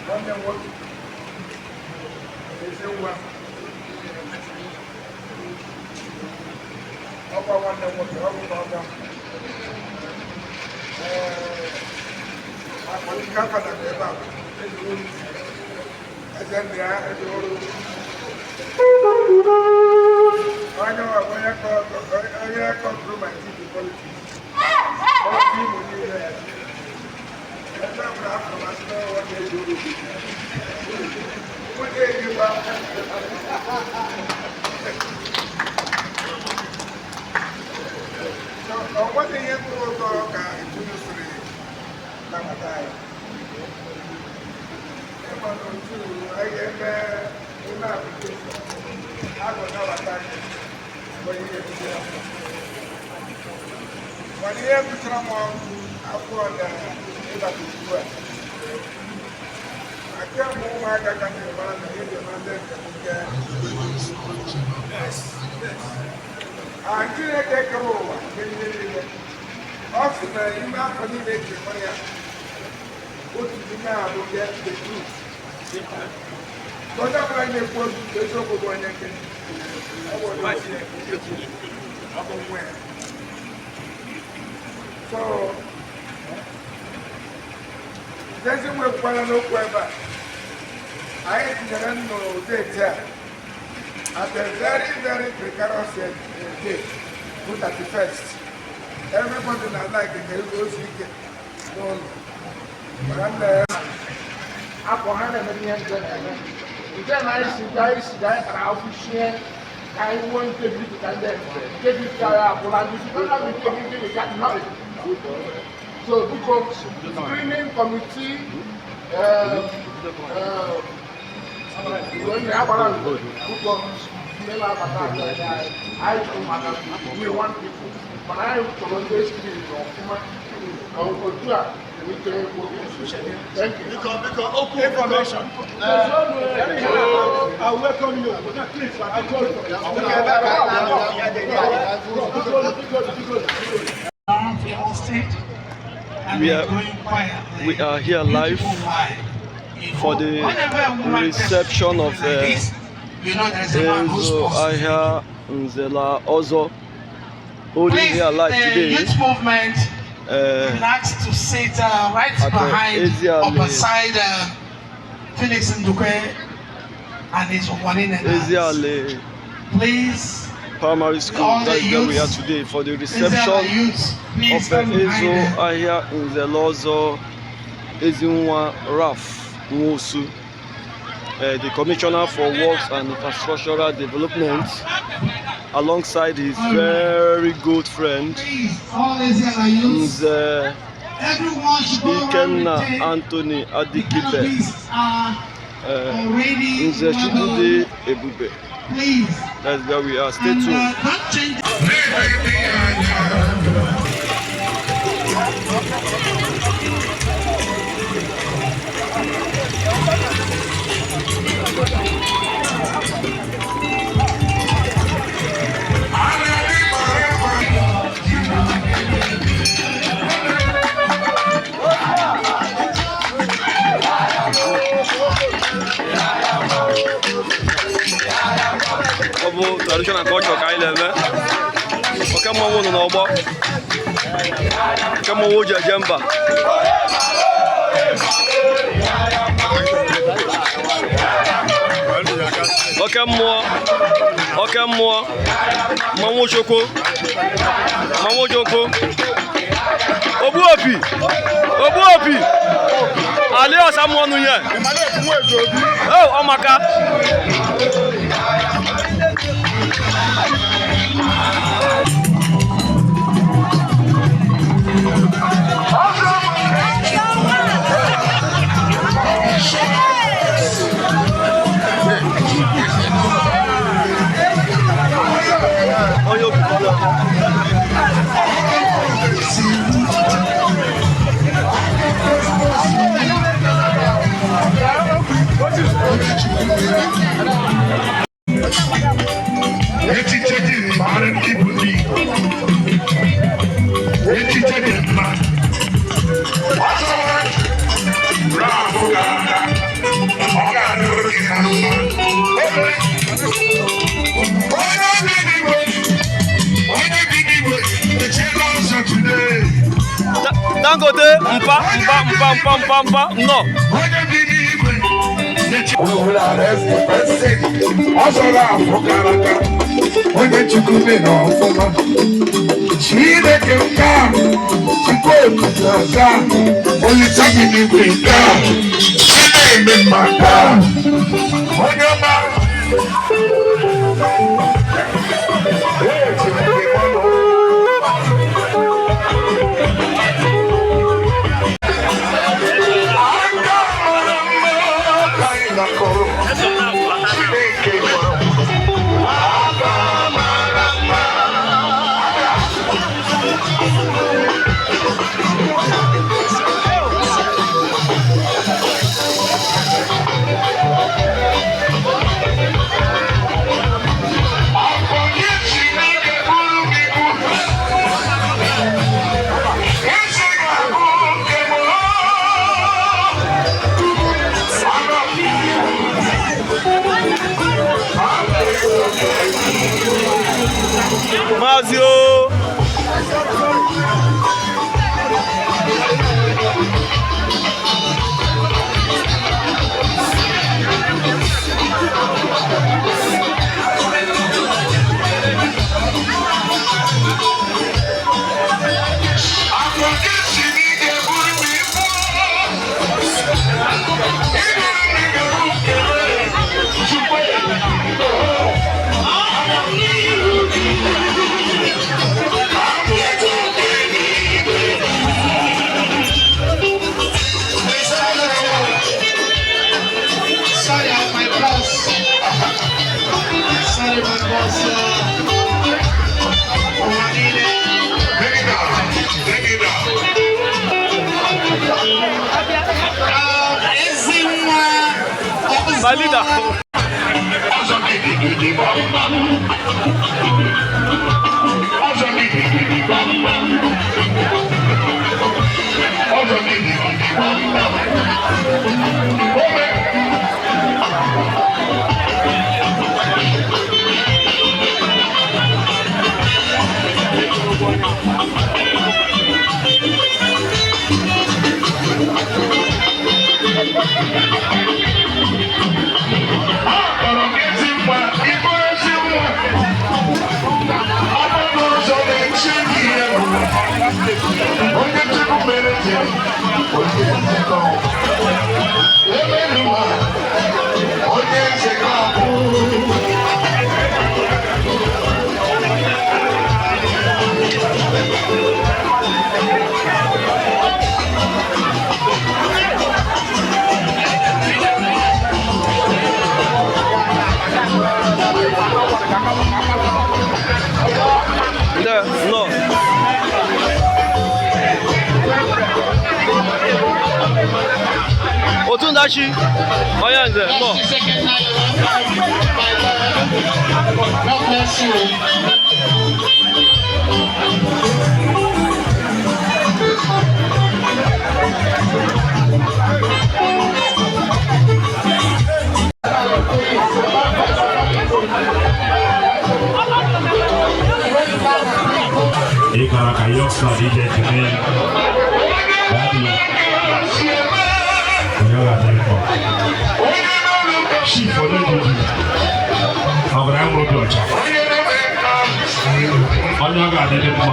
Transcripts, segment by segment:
Nwanne Nwosu, Ézi-nwa, ọkwa nwanne nwoke, ọ bụ na ọga akpọlika aka na ebe a eze ndị ya eze ọrụ onye kọntrol my TV politics ọ bụ Imo niile ebe a mụrụ afọ masị na ọwa na-eji ọrụ onye ejikwa ọgwọdụ ihe tụrụ ụtọ ka etinye siri nabata ya ịma n'otu anyị eme ime aplikeshọn agụ nabata anyị onye ihe bido ya mana ihe bụchara m akwụkwọ na ịbata ugbu a aka mụ ụmụaka ka na-eme na ebe na ndị nke Chineke kere ụwa niile ọ sị na ime afọ niile echekwa ya otu n'ime ahụ ya the truth onye ọbụla na-ekwu eziokwu bụ onye nke ọ bụ nwa ya so ezi nwekwara n'okwu ebe a anyị tinyere nnụrụ deeti a at a very, very precarious day, 31st. Everybody na like the goes weekend. But I'm there. Up on 100 million. Then I see, I want to be get it up. So, because screening committee, we want people, but I want to thank you. Because open information. I welcome you. We are here live for the reception of Ịzụ ahịa Nze Ọzọ, holding here live today. Youth movement been asked to sit right behind, beside Felix Ndukwe and his Eziali. Please, primary school. That's where we are today for the reception of Ịzụ ahịa Nze Ọzọ Ézi-nwa Nwosu, the Commissioner for Works and Infrastructural Development, alongside his very good friend Nze Ikenna Adikibe, Nze Chukwu Ebube. That's where we are. Stay tuned. Traditional culture ka anyị na-eme. Oke mmanwụ nọ n'ọgbọ. Oke mmanwụ ji eje mba. Oke mmụọ. Mmanwụ Chukwu. Mmanwụ Chukwu. Ogbu opi. Ali ọsa mmụọ nụ ya. Oh, ọmaka. mpa, no. Nze Chukwu na ọfụma Chineke nka Chukwu ga olisa gị n'igwe nka na-eme maka onye ọma Mazio. Valida. Ọzọ Mgbidi No. Otundachi, oya Nze, no. God bless you. Eka kayoksa DJ Kime Daddy Oyoga Teleko Chief Odejuju Abraham Odocha Oyoga Teleko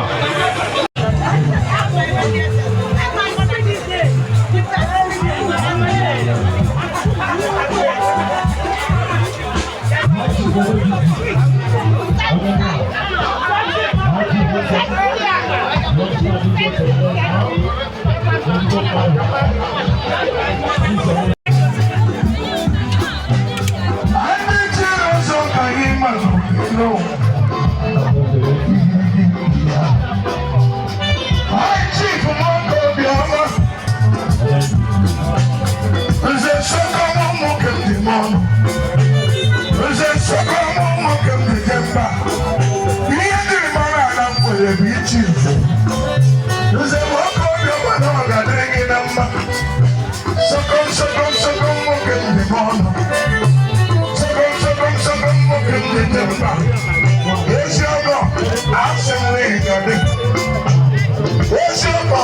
Ézi-nwa,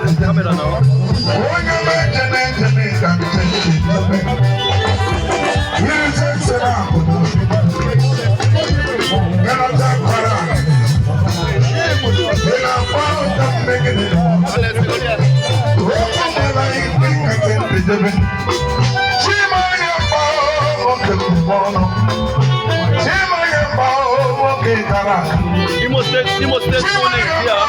face the camera now. Imo State phone is here.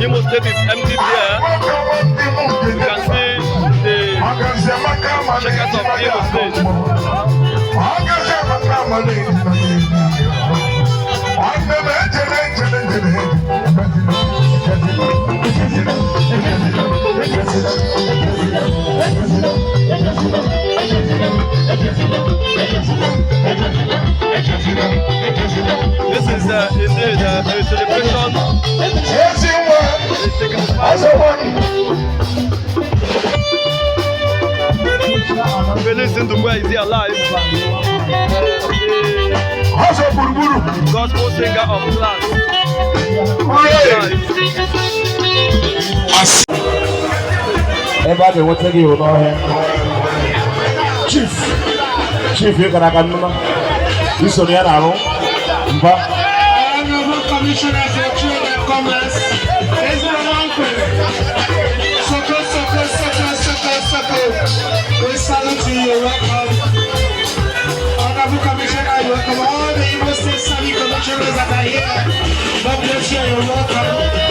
Imo State is empty here. You can see the checkers of Imo State. This is indeed a celebration. We listen to where is he alive? Gospel singer of class. Everybody wants to give you Chief, you can have this on the other. Honorable Commissioners of Trade and Commerce, Ézi-nwa, Soko. We salute you, you're welcome. Honorable Commissioner, you're welcome. All the Imo State Sami commissioners that are here, God bless you, you're welcome.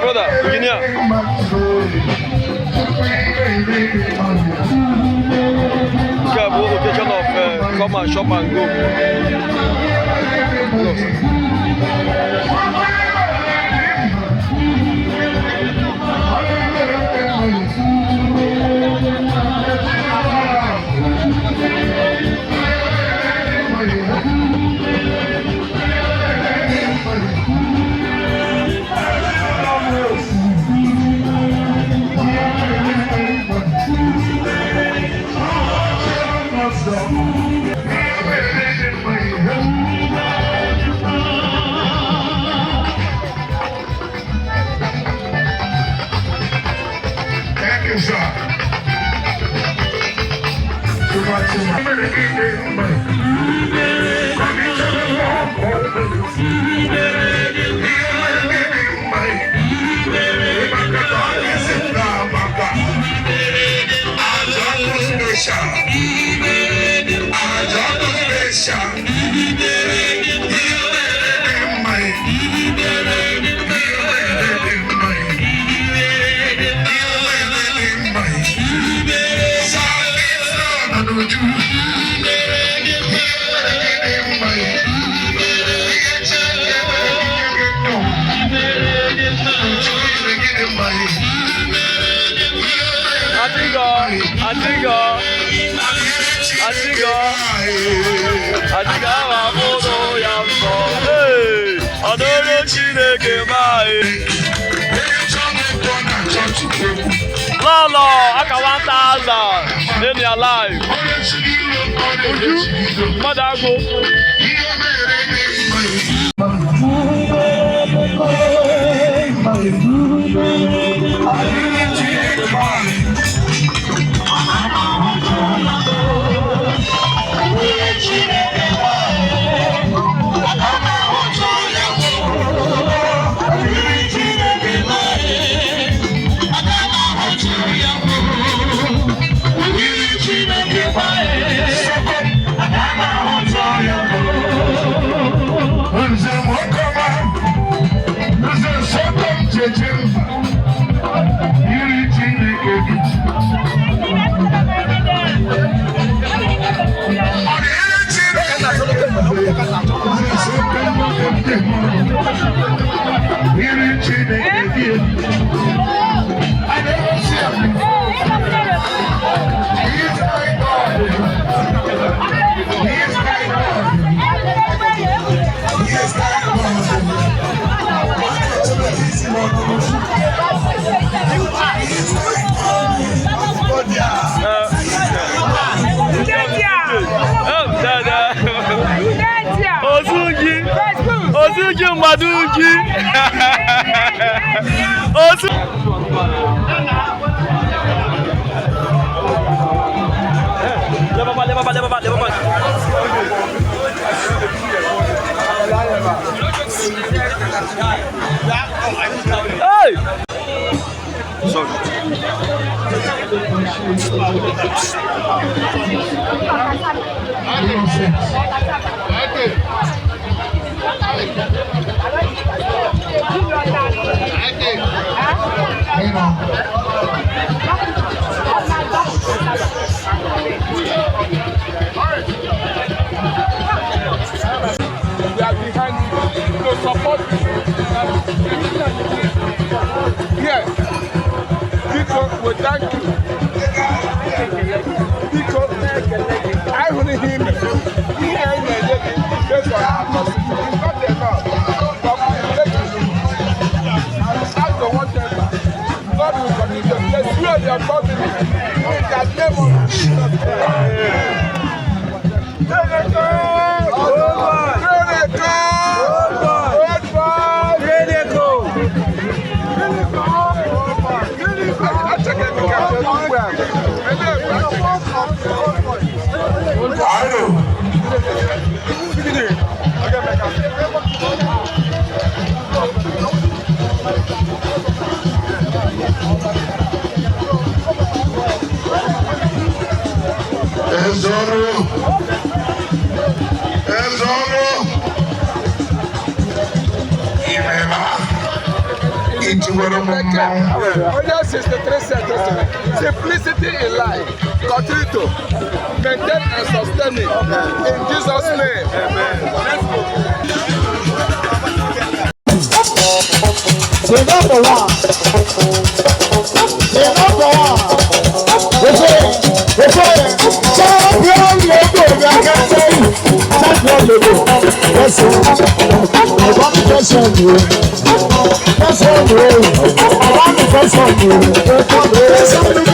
Brother, engineer. Occasion of come and shop and go. Lolo, I got 1,000 in your life. Mother, Simplicity in life, continue to maintain and sustain it. In Jesus' name. Amen. Let's go. The number one. The number one. Champion logo, I can tell you. Champion logo. Yes, sir. I want to press on you. Press on you. I want to press on you. Press on you.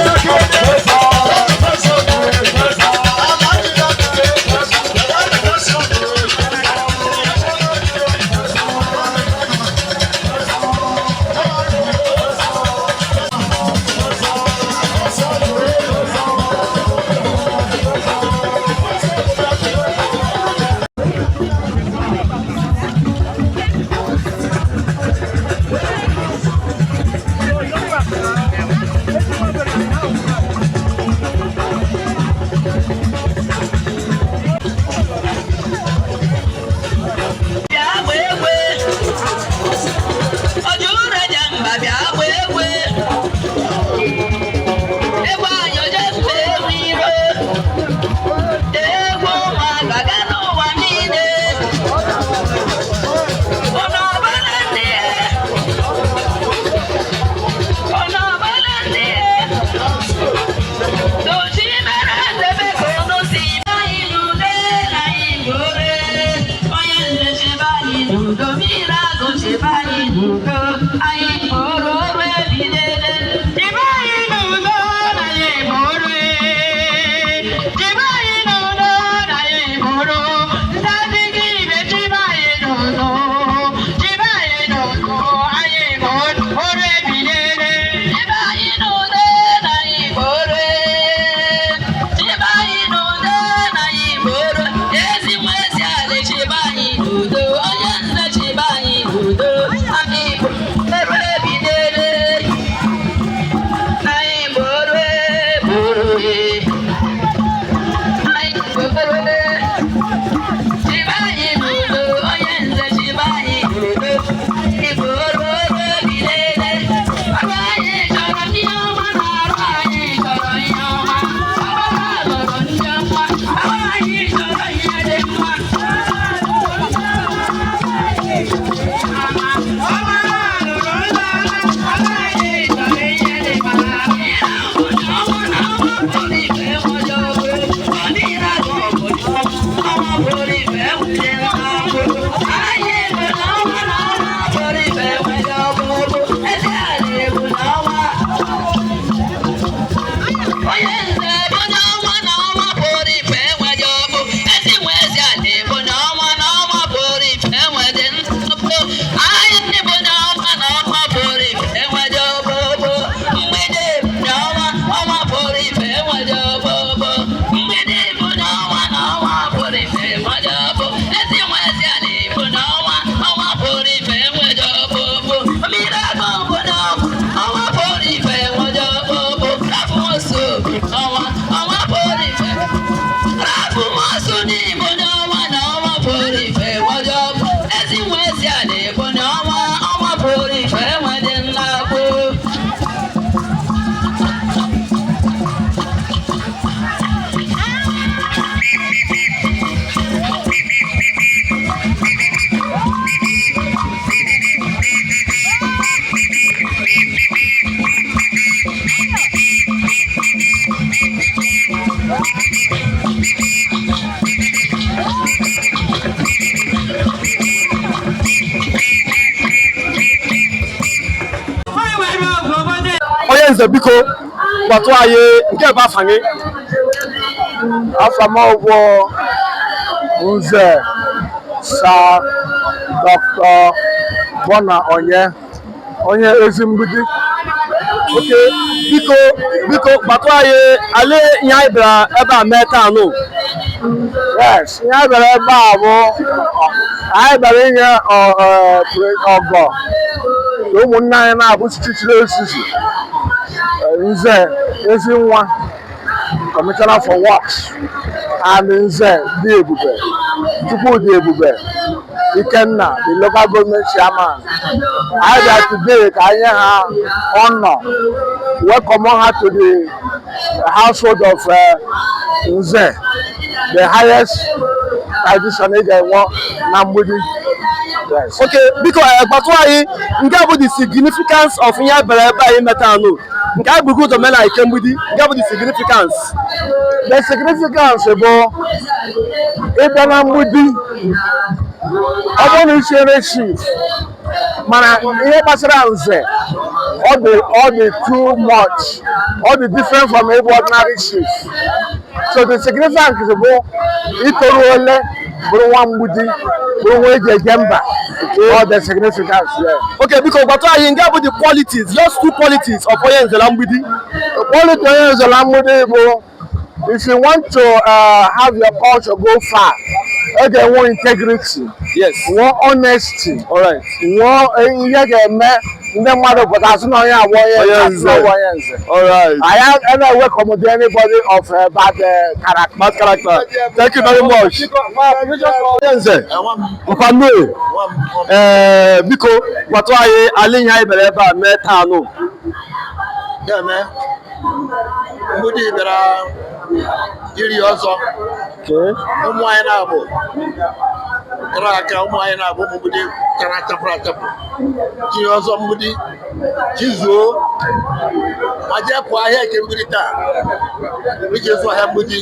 Nze biko gbatu anyị nke ebe afa gị Afamogwo Nze Sa Dr. Bona onye Ezi Mgbidi. Okay, biko gbatu anyị ale ihe anyị bịara ebe a mee taa nụ. Yes, ihe anyị bịara ebe a bụ anyị bịara inye ọgọ ụmụnne anyị na-abụ chichiri osisi. Nze Ézi-nwa, Commissioner for Works, and Nze Ebube, Chukwu Ebube, Ikenna, the local government chairman. I got today I honor, welcome her to the household of Nze, the highest tradition in Nambudi. Yes. Okay, because but why about the significance of Metal? Eke Mgbidi, the significance. The significance about Nambudi, I want to share a sheep. Man, all the too much, all the different from every ordinary sheep. So the significance is about all the significance, yeah. Okay, because but I about the qualities, just two qualities of Nze Mgbidi. The quality of Nze Mgbidi, if you want to have your culture go far, okay, one integrity, yes, one honesty, all right, but as no all right. I never welcome anybody of bad character. Thank you very much. Nze, biko gbatu anyị ale ihe anyị bịara ebe a mee taa nụ. Mgbidi bịara iri ọzọ. Ụmụ anyị na-abụ kara aka, ụmụ anyị na-abụ Mgbidi kara atapụrụ atapụ. Jiri ọzọ Mgbidi jizuo ma jee pụọ ahịa Eke Mgbidi taa iji ịzụ ahịa Mgbidi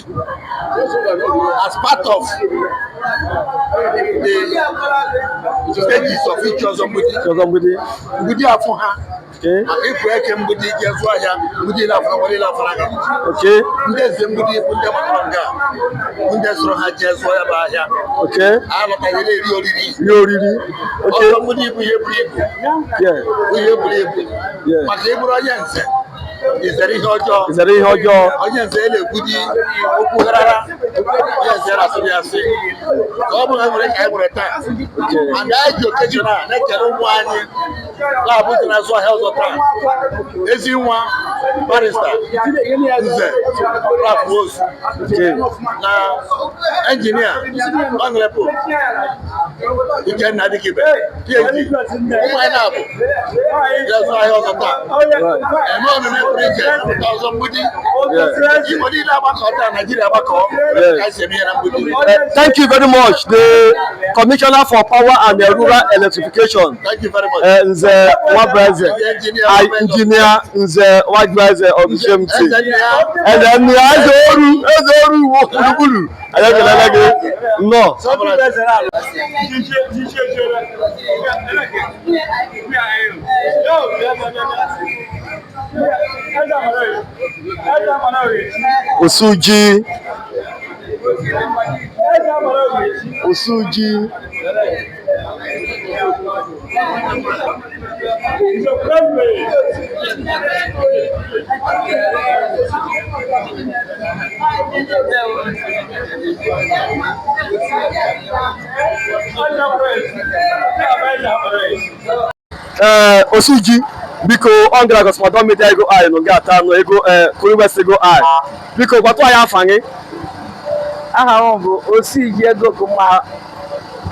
as part of the stages of each Ọzọ Mgbidi. Mgbidi afọ ha. If we can put it just why we did have no okay. There's a Mgbidi put them on the there's no just why about here. Okay. I look at really. Okay. Somebody we believe. Yeah. We believe. Yeah. But they were young. Is there a job? Is there a job? I just say the Goody. Yes, there are some saying. Come on, every time. And I education, I can't one. La put in as well health of time. Ézi-nwa, barrister. Nze, now engineer, honorable. Adikibe. PhD. Why now? That's why health of time. Thank you very much, the Commissioner for Power and Rural Electrification. Thank you very much. Nze Engineer Nze of the SMT. And then no. Osuji. Osuji. Biko ongra go small don meet ego eye no get no ego kuri west ego eye. Biko gbatu aya afangi. aha bụ Osiji ego kuma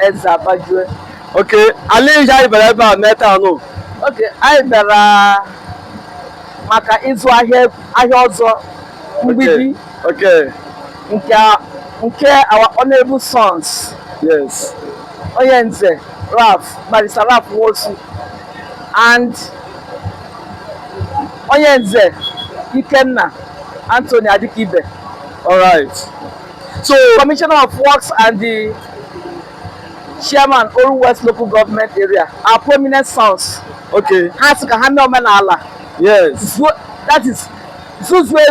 Eze Abajue. Okay, anyị bịara ebe a mee taa nụ. Okay, anyị bịara maka ịzụ ahịa Ọzọ Mgbidi. Okay. Nke our honorable sons. Yes. Onye Nze Barrister Nwosu and Onye Nze Ikenna Anthony Adikibe. All right. So, Commissioner of Works and the Chairman Oru West Local Government Area, our prominent sons. Okay. Has to have no manala. Yes. That is Zuzwe.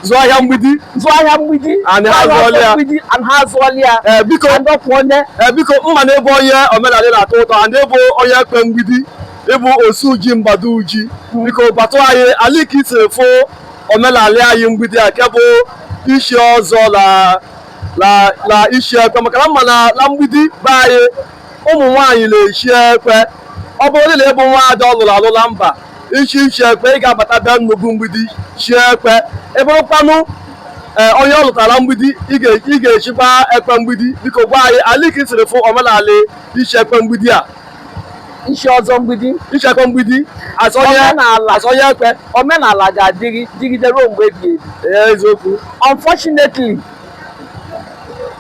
Ịzụ ahịa Mgbidi. And has Walia. Biko mma na-ebe onye omenala na-atọ ụtọ and ebe onye Eke Mgbidi ebe osu ji mgbado uji. Biko batu anyị aliki isere fo omenala anyị Mgbidi a ke bụ isi ọzọ la isi ekwe maka na mma na Mgbidi be anyị ụmụ nwaanyị na-eshi ekwe. Ọ bụrụ na ebe nwaada ọ lụrụ alụla mba isi ekwe ị ga-abata bịa nnukwu Mgbidi shi ekwe eburukwanụ onye ọ lụtara Mgbidi ị ga-echikwa Eke Mgbidi. Biko gwa anyị aliki siri fụ omenala isi Eke Mgbidi a isi Ọzọ Mgbidi Eke Mgbidi asonye ekwe omenala ga-adịgide ruo mgbe ebighị ebi. Eziokwu. Unfortunately,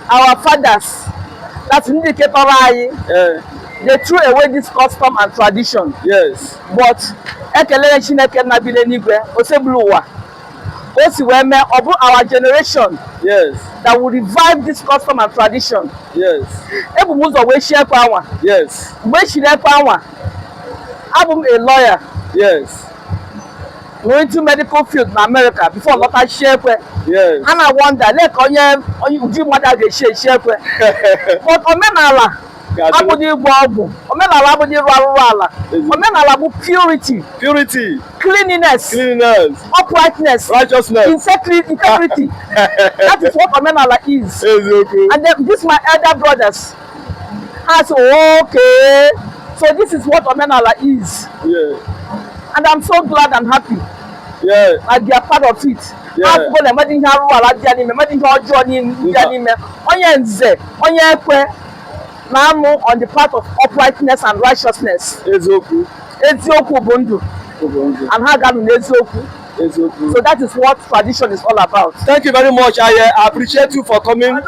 our fathers, that's ndị ketọrọ anyị, they threw away this custom and tradition. Yes. But ekelere Chineke na bi n'eluigwe osebulu ụwa o si wee mee ọ bụ our generation. Yes. That will revive this custom and tradition. Yes. Ebu m ụzọ wee shie ekwe anwa. Yes. Mgbe shiri ekwe anwa, abụ m a lawyer. Yes. Going to medical field in America before lọta shie ekwe. Yes. And I wonder like onye uju mmadụ ga-eshi ekwe. But omenala abụghị ịgba ọgwụ. Omenala abụghị ịrụ arụrụ ala. Omenala bụ purity, cleanliness, uprightness, righteousness, integrity. That is what omenala is. And then this my elder brothers has okay. So this is what omenala is. Yeah. And I'm so glad and happy. Yeah. And they are part of it. Yeah. Onye Nze, onye Ekwe, na-amụ on the part of uprightness and righteousness. Eziokwu bụ ndụ. And ha ga-anụ n'eziokwu. So that is what tradition is all about. Thank you very much. I appreciate you for coming.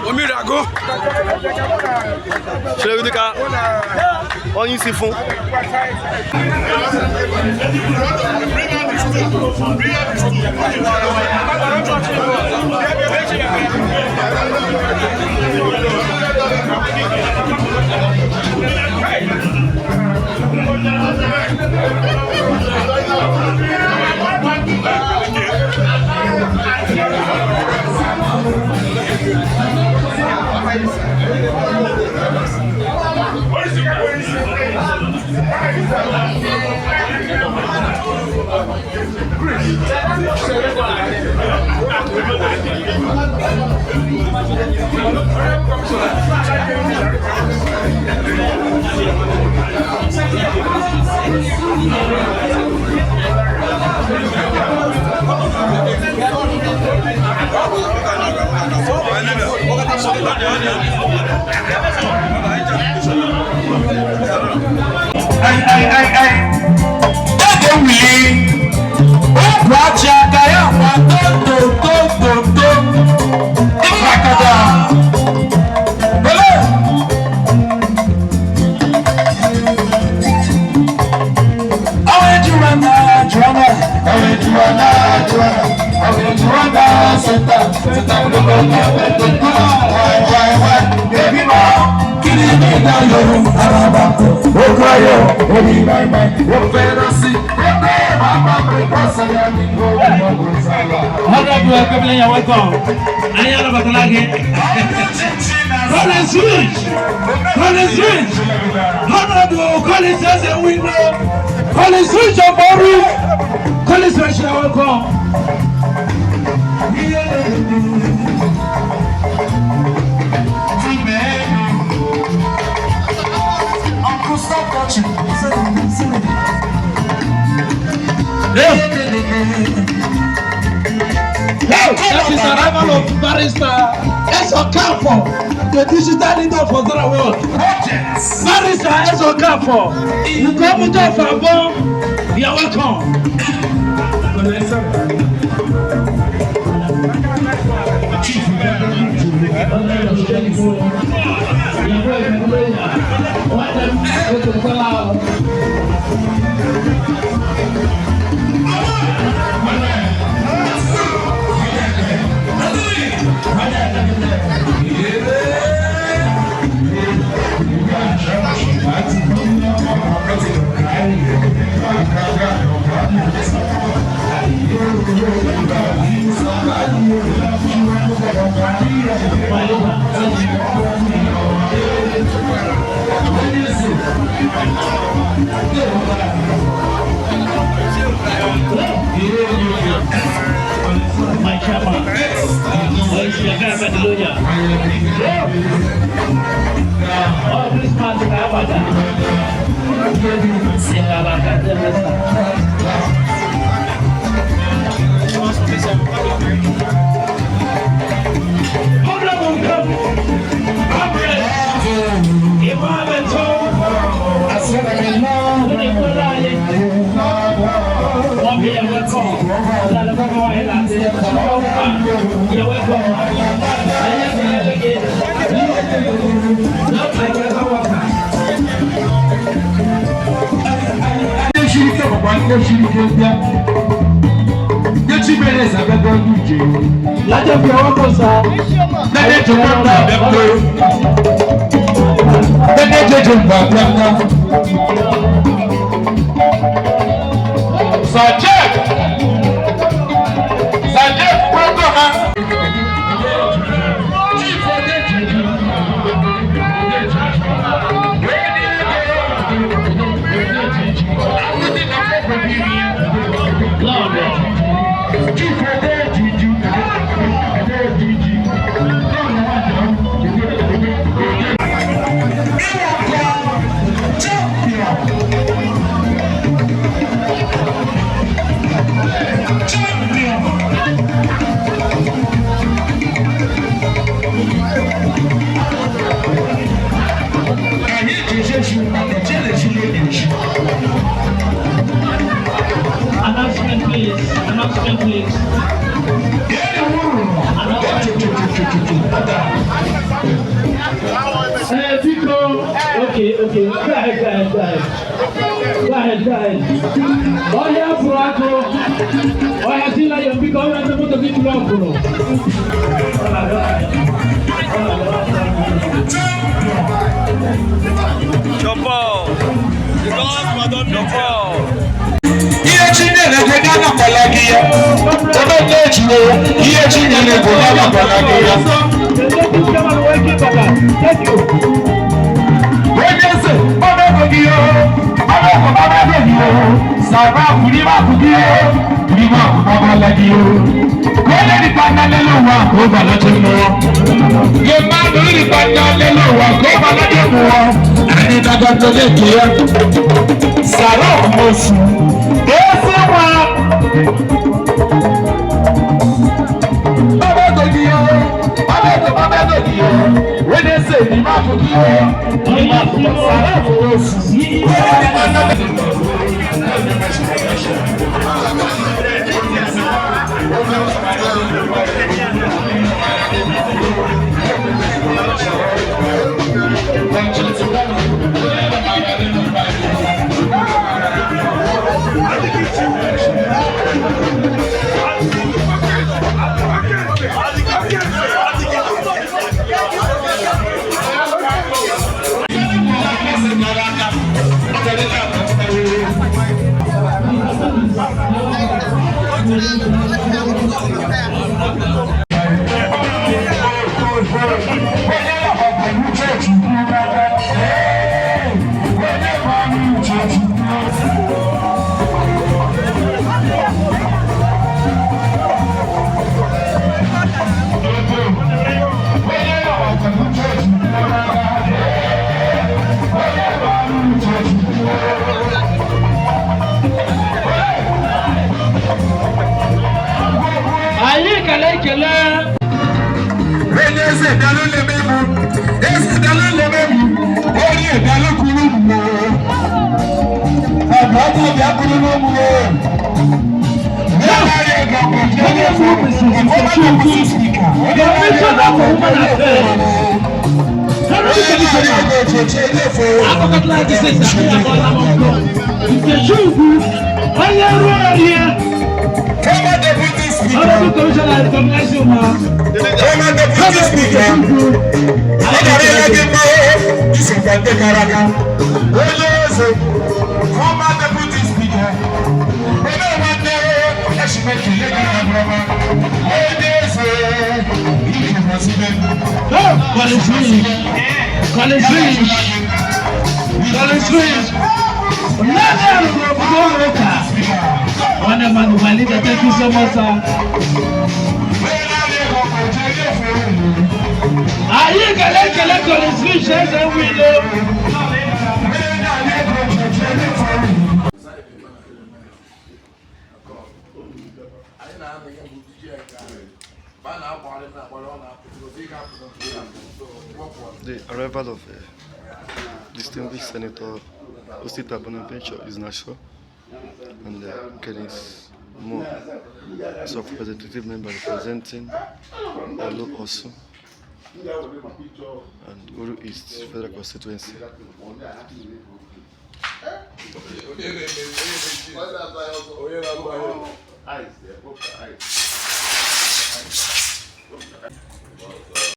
Omirago. Sheleudika. Onye isi fún. Oh, Honorable Eke, you're welcome. Ayala Batalagi. Collins Ridge. Collins Ridge. Honorable Collins as a window. Collins Ridge of Boru. Collins Ridge, you're welcome. Uncle, stop watching. That is arrival of barrister Ezo Campo, the digital leader for the world. Barrister Ezo Campo, you come to Fabon, you are welcome. My chairman, oh, please, man, Announcement, please. Announcement, please. Pico. Okay. Go ahead. Oh, yeah, Furaco. Oh, yeah, see, like, you're going to put the big block, Nwosu, Ézì-nwa. When they say the map of you, Thank you so much, sir. Aí, galera, com os bichos, é o vídeo. The arrival of distinguished Senator Osita Bonaventure is natural, and Kenny's more as a representative member representing Osu and Uru East Federal Constituency.